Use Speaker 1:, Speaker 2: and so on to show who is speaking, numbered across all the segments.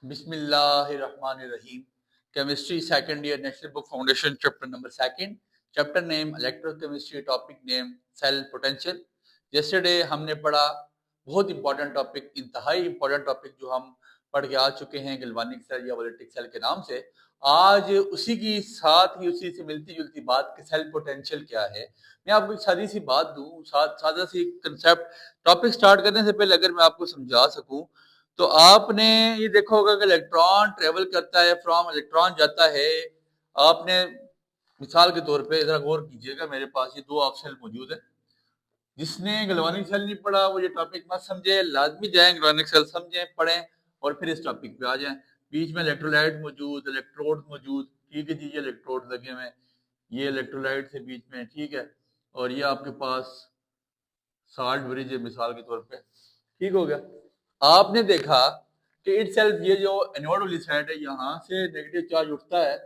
Speaker 1: Bismillahirrahmanirrahim. Chemistry second year National Book Foundation chapter number second. Chapter name electrochemistry. Topic name cell potential. Yesterday हमने पढ़ा बहुत important topic, इंतहाई important topic जो हम पढ़ के आ चुके हैं गैल्वानिक सेल या वोलेटिक सेल के नाम से। आज उसी की साथ ही उसी से मिलती जुलती बात कि सेल पोटेंशियल क्या है। मैं आपको एक सादी सी बात दूं, सादा सी कंसेप्ट। टॉपिक स्टार्ट करने से पहले अगर मैं आपको समझा सकूं तो आपने ये देखा होगा कि इलेक्ट्रॉन ट्रेवल करता है, फ्रॉम इलेक्ट्रॉन जाता है। आपने मिसाल के तौर पे जरा गौर कीजिएगा, मेरे पास ये दो ऑफ सेल मौजूद है। जिसने गैल्वानिक सेल नहीं पढ़ा वो ये टॉपिक मत समझे, लाजमी जाए गैल्वानिक सेल समझें, पढ़ें और फिर इस टॉपिक पे आ जाएं। बीच में इलेक्ट्रोलाइट मौजूद, इलेक्ट्रोड मौजूद, ठीक है जी, ये इलेक्ट्रोड लगे हुए हैं, ये इलेक्ट्रोलाइट से बीच में, ठीक है। और ये आपके पास साल्ट ब्रिज है मिसाल के तौर पे, ठीक हो गया। आपने देखा कि इटसेल्फ ये जो एनोड वाली साइड है यहाँ से नेगेटिव चार्ज उठता है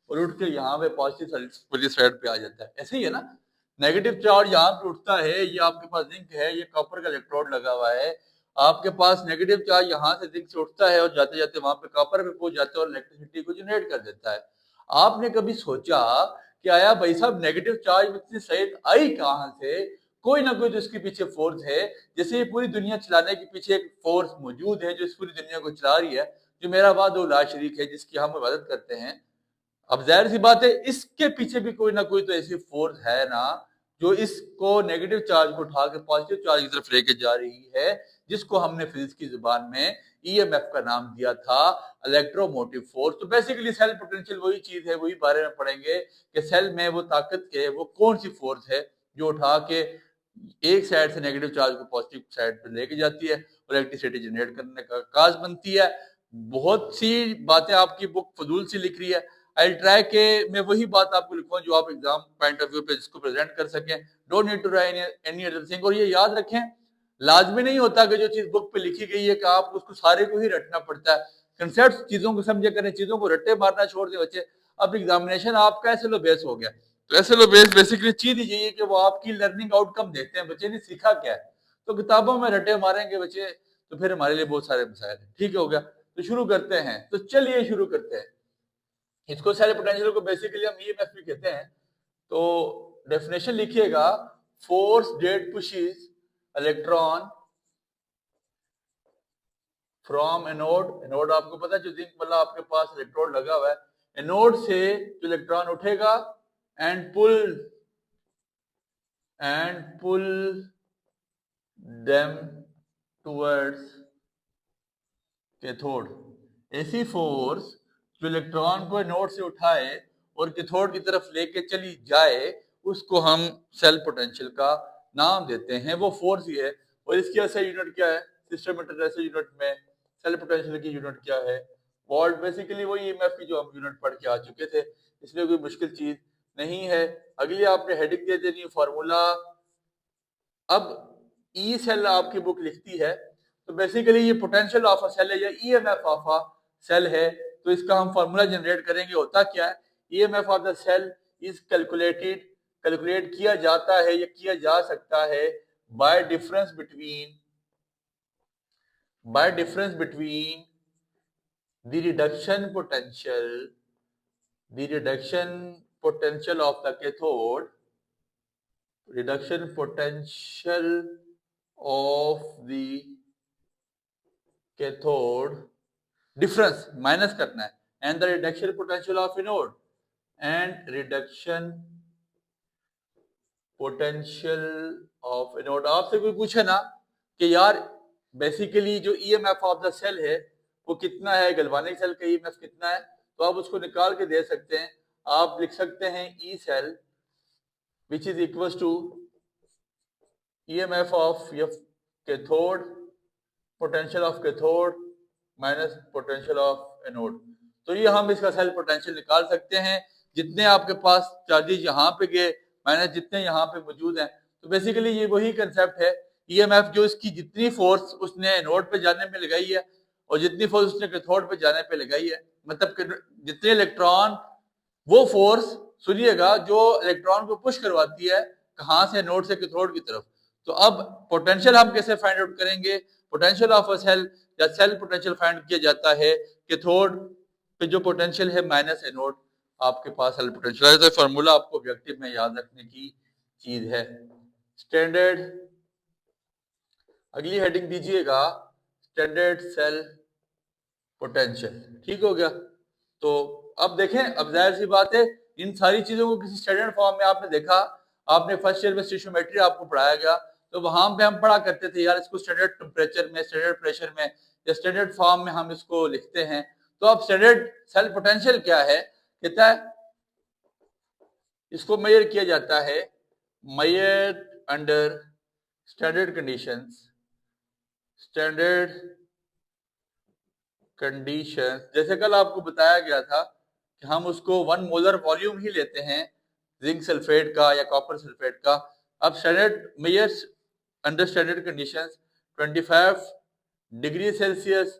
Speaker 1: और उठ के यहाँ पे पॉजिटिव वाली साइड पे आ जाता है, ऐसे ही है ना। नेगेटिव चार्ज यहाँ पे उठता है, ये आपके पास जिंक है, ये कॉपर का इलेक्ट्रोड लगा हुआ है। आपके पास नेगेटिव चार्ज यहाँ से जिंक से उठता है और जाते जाते वहां पे कॉपर पे पहुंच जाता है और इलेक्ट्रिसिटी को जनरेट कर देता है। आपने कभी सोचा कि आया भाई साहब नेगेटिव चार्ज इतनी सहित आई कहाँ से? कोई ना कोई तो इसके पीछे फोर्स है। जैसे ये पूरी दुनिया चलाने के पीछे एक फोर्स मौजूद है जो इस पूरी दुनिया को चला रही है, जो मेरा वादो ला शरीक है, जिसकी हम इबादत करते हैं। अब जाहिर सी बात है इसके पीछे भी कोई ना कोई तो ऐसी फोर्स है ना, जो इसको नेगेटिव चार्ज को उठा के पॉजिटिव चार्ज की तरफ लेके जा रही है, जिसको हमने फिजिक्स की जुबान में ईएमएफ का नाम दिया था, इलेक्ट्रोमोटिव फोर्स। तो बेसिकली सेल पोटेंशियल वही चीज है, वही बारे में पढ़ेंगे कि सेल में वो ताकत है, वो कौन सी फोर्स है जो उठा के एक साइड से नेगेटिव चार्ज को पॉजिटिव साइड पे लेके जाती है और इलेक्ट्रिसिटी जनरेट करने का काज बनती है। बहुत सी बातें आपकी बुक फजूल सी लिख रही है। आई ट्राई के मैं वही बात आपको लिखूं जो आप एग्जाम पॉइंट ऑफ व्यू पे जिसको प्रेजेंट कर सकें। Don't need to write any other thing. और ये याद रखें, लाजमी नहीं होता कि जो चीज बुक पे लिखी गई है कि आप उसको सारे को ही रटना पड़ता है। कंसेप्ट चीजों को समझे करें, चीजों को रट्टे मारना छोड़ दे बच्चे। अब एग्जामिनेशन आपका ऐसे लो बेस हो गया, तो ऐसे लो बेस बेसिकली चीज ही यही है कि वो आपकी लर्निंग आउटकम देखते हैं, बच्चे ने सीखा क्या है। तो किताबों में रटे मारेंगे बच्चे तो फिर हमारे लिए बहुत सारे मसाइल है। ठीक हो गया, तो शुरू करते हैं। तो चलिए शुरू करते हैं। इसको सेल पोटेंशियल को बेसिकली हम ईएमएफ भी कहते हैं। तो डेफिनेशन लिखिएगा, force that pushes electron from anode. Anode आपको पता है जो जिंक वाला आपके पास इलेक्ट्रोड लगा हुआ है, एनोड से जो इलेक्ट्रॉन उठेगा and pull them towards cathode. ऐसी फोर्स जो इलेक्ट्रॉन को एनोड से उठाए और कैथोड की तरफ लेके चली जाए, उसको हम सेल पोटेंशियल का नाम देते हैं। वो फोर्स ही है। और इसकी ऐसा यूनिट क्या है सिस्टम ऐसे यूनिट में सेल पोटेंशियल की यूनिट क्या है? वोल्ट। बेसिकली वही ईएमएफ की जो हम यूनिट पढ़ के आ चुके थे, इसमें कोई मुश्किल चीज नहीं है। अगली आपने हेडिंग दे देनी फॉर्मूला। अब ई सेल आपकी बुक लिखती है, तो बेसिकली ये पोटेंशियल ऑफ अ सेल है या ईएमएफ ऑफ अ सेल है। तो इसका हम फॉर्मूला जनरेट करेंगे। होता क्या है, EMF of the cell is calculate किया जाता है या किया जा सकता है by difference between the reduction potential of the cathode, difference minus करना है, and the reduction potential of anode आपसे कोई पूछे ना कि यार बेसिकली जो ईएमएफ ऑफ द सेल है वो कितना है, गैल्वानिक सेल का ईएमएफ कितना है, तो आप उसको निकाल के दे सकते हैं। आप लिख सकते हैं E cell which is equal to EMF of cathode, potential of cathode minus potential of anode. तो ये हम इसका सेल पोटेंशियल निकाल सकते हैं। जितने आपके पास चार्जेस यहाँ पे गए माइनस जितने यहाँ पे मौजूद हैं। तो बेसिकली ये वही कंसेप्ट है, ईएमएफ जो इसकी जितनी फोर्स उसने एनोड पे जाने में लगाई है और जितनी फोर्स उसने कैथोड पे जाने पे लगाई है, मतलब जितने इलेक्ट्रॉन, वो फोर्स सुनिएगा जो इलेक्ट्रॉन को पुश करवाती है कहां से, एनोड से कैथोड की तरफ। तो अब पोटेंशियल हम कैसे फाइंड आउट करेंगे? पोटेंशियल ऑफ अ सेल या सेल पोटेंशियल फाइंड किया जाता है कैथोड पे जो पोटेंशियल है माइनस एनोड, आपके पास सेल पोटेंशियल है। फार्मूला आपको ऑब्जेक्टिव में याद रखने की चीज है। स्टैंडर्ड, अगली हेडिंग दीजिएगा स्टैंडर्ड सेल पोटेंशियल। ठीक हो गया। तो अब देखें, अब जाहिर सी बात है इन सारी चीजों को किसी स्टैंडर्ड फॉर्म में आपने देखा, आपने फर्स्ट ईयर में स्टेशियोमेट्री आपको पढ़ाया गया, तो वहां पे हम पढ़ा करते थे यार इसको स्टैंडर्ड टेम्परेचर में, स्टैंडर्ड प्रेशर में या स्टैंडर्ड फॉर्म में हम इसको लिखते हैं। तो अब स्टैंडर्ड सेल पोटेंशियल क्या है, कहता है इसको मेजर किया जाता है, measure under standard conditions, standard condition. जैसे कल आपको बताया गया था कि हम उसको 1 मोलर वॉल्यूम ही लेते हैं जिंक सल्फेट का या कॉपर सल्फेट का। अब standard measures under standard conditions 25 degree Celsius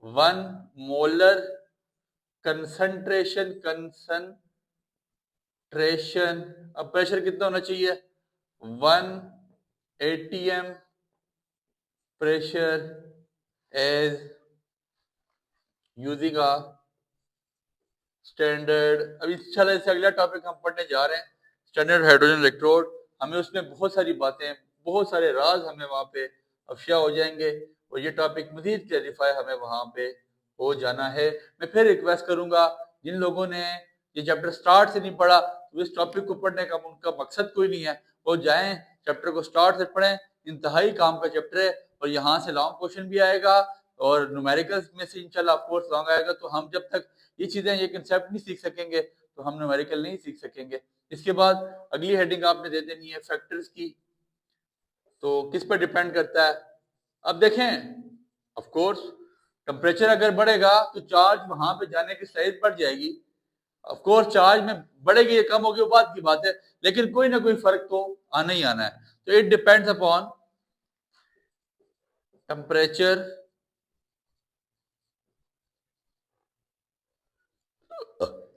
Speaker 1: 1 molar concentration, अब प्रेशर कितना होना चाहिए 1 atm pressure as using a standard. अभी चलो इससे अगला टॉपिक हम पढ़ने जा रहे हैं, स्टैंडर्ड हाइड्रोजन इलेक्ट्रोड। हमें उसमें बहुत सारी बातें, बहुत सारे राज हमें वहां पे अफशा हो जाएंगे और ये टॉपिक मजीद क्लैरिफाई हमें वहां पे हो जाना है। मैं फिर रिक्वेस्ट करूंगा जिन लोगों ने ये चैप्टर स्टार्ट से नहीं पढ़ा, तो इस टॉपिक को पढ़ने का उनका मकसद कोई नहीं है, वो जाएं चैप्टर को स्टार्ट से पढ़ें। इंतहाई काम का चैप्टर है और यहाँ से लॉन्ग क्वेश्चन भी आएगा और न्यूमेरिकल्स में से इंशाल्लाह ऑफ कोर्स लॉन्ग आएगा। तो हम जब तक ये चीजें, ये कंसेप्ट नहीं सीख सकेंगे तो हम न्यूमेरिकल नहीं सीख सकेंगे। इसके बाद अगली हेडिंग आपने दे देनी है फैक्टर्स की। तो किस पर डिपेंड करता है, अब देखें ऑफ कोर्स टेम्परेचर अगर बढ़ेगा तो चार्ज वहां पे जाने की सलाहियत बढ़ जाएगी। ऑफ कोर्स चार्ज में बढ़ेगी या कम होगी वो बात की बात है, लेकिन कोई ना कोई फर्क तो आना ही आना है। तो it depends upon temperature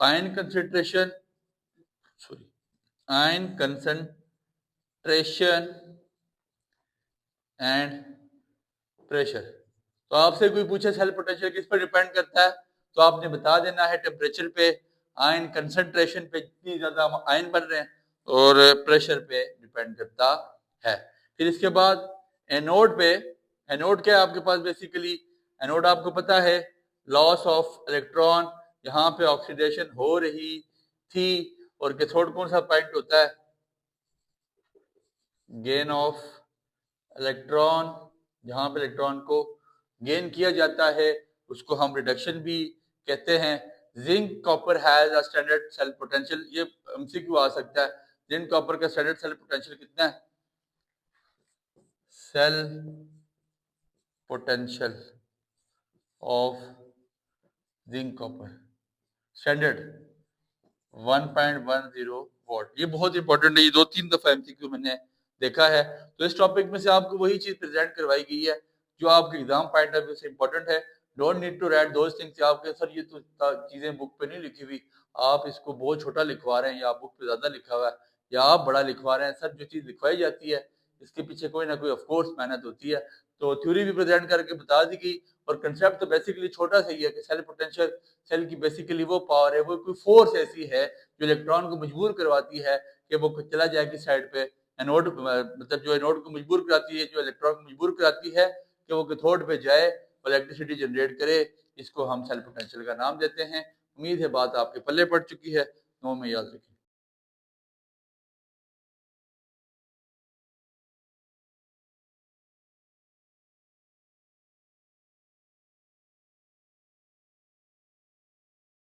Speaker 1: ion concentration, ion concentration and pressure. तो आपसे कोई पूछे सेल पोटेंशियल किस पर डिपेंड करता है, तो आपने बता देना है टेम्परेचर पे, आयन कंसंट्रेशन पे, जितनी ज्यादा आयन बन रहे हैं, और प्रेशर पे डिपेंड करता है। फिर इसके बाद एनोड पे, एनोड क्या है आपके पास बेसिकली, एनोड आपको पता है लॉस ऑफ इलेक्ट्रॉन, यहाँ पे ऑक्सीडेशन हो रही थी, और कैथोड कौन सा पॉइंट होता है, गेन ऑफ इलेक्ट्रॉन, जहां पे इलेक्ट्रॉन को गेन किया जाता है उसको हम रिडक्शन भी कहते हैं। Zinc copper has a standard cell potential, ये एमसीक्यू आ सकता है, जिंक कॉपर का स्टैंडर्ड सेल पोटेंशियल कितना है, cell potential of zinc copper standard 1.10 volt. ये बहुत इंपॉर्टेंट है, ये 2-3 दफा एमसीक्यू मैंने देखा है। तो इस टॉपिक में से आपको वही चीज प्रेजेंट करवाई गई है जो आपके एग्जाम पॉइंट ऑफ व्यू से इंपॉर्टेंट है। Don't need to write those things आपके सर ये तो चीजें बुक पे नहीं लिखी हुई, आप इसको बहुत छोटा लिखवा रहे हैं या बुक पे ज्यादा लिखा हुआ है या आप बड़ा लिखवा रहे हैं। सर जो चीज लिखवाई जाती है इसके पीछे कोई ना कोई ऑफकोर्स मेहनत होती है। तो थ्योरी भी प्रेजेंट करके बता दी गई और कंसेप्ट तो बेसिकली छोटा सा ही है कि सेल पोटेंशियल, सेल की बेसिकली वो पावर है, वो कोई फोर्स ऐसी है जो इलेक्ट्रॉन को मजबूर करवाती है कि वो चला जाए किस साइड पे, एनोड, मतलब जो एनोड को मजबूर कराती है, जो इलेक्ट्रॉन को मजबूर कराती है कि वो कैथोड पे जाए और इलेक्ट्रिसिटी जनरेट करे, इसको हम सेल पोटेंशियल का नाम देते हैं। उम्मीद है बात आपके पल्ले पड़ चुकी है, नो में याद रखें।